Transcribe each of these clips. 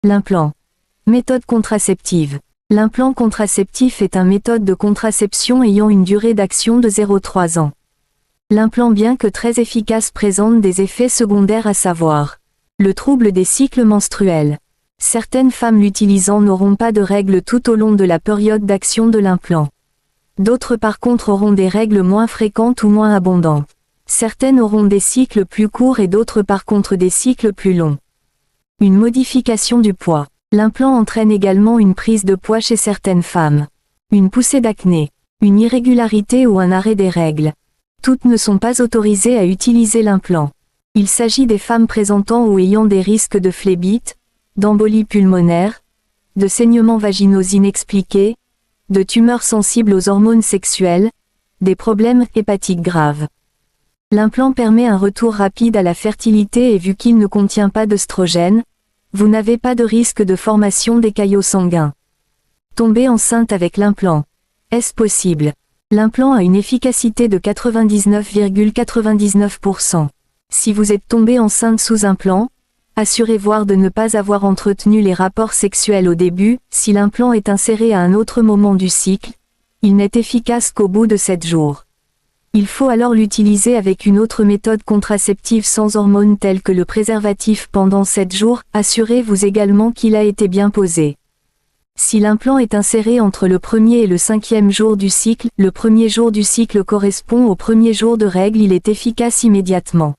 L'implant. Méthode contraceptive. L'implant contraceptif est une méthode de contraception ayant une durée d'action de 0,3 ans. L'implant, bien que très efficace, présente des effets secondaires, à savoir le trouble des cycles menstruels. Certaines femmes l'utilisant n'auront pas de règles tout au long de la période d'action de l'implant. D'autres par contre auront des règles moins fréquentes ou moins abondantes. Certaines auront des cycles plus courts et d'autres par contre des cycles plus longs. Une modification du poids. L'implant entraîne également une prise de poids chez certaines femmes. Une poussée d'acné. Une irrégularité ou un arrêt des règles. Toutes ne sont pas autorisées à utiliser l'implant. Il s'agit des femmes présentant ou ayant des risques de phlébite, d'embolie pulmonaire, de saignements vaginaux inexpliqués, de tumeurs sensibles aux hormones sexuelles, des problèmes hépatiques graves. L'implant permet un retour rapide à la fertilité et vu qu'il ne contient pas d'œstrogène, vous n'avez pas de risque de formation des caillots sanguins. Tomber enceinte avec l'implant. Est-ce possible? L'implant a une efficacité de 99,99%. Si vous êtes tombé enceinte sous implant, assurez-vous de ne pas avoir entretenu les rapports sexuels au début. Si l'implant est inséré à un autre moment du cycle, il n'est efficace qu'au bout de 7 jours. Il faut alors l'utiliser avec une autre méthode contraceptive sans hormones telle que le préservatif pendant 7 jours. Assurez-vous également qu'il a été bien posé. Si l'implant est inséré entre le 1er et le 5e jour du cycle, le 1er jour du cycle correspond au 1er jour de règle, il est efficace immédiatement.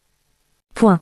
Point.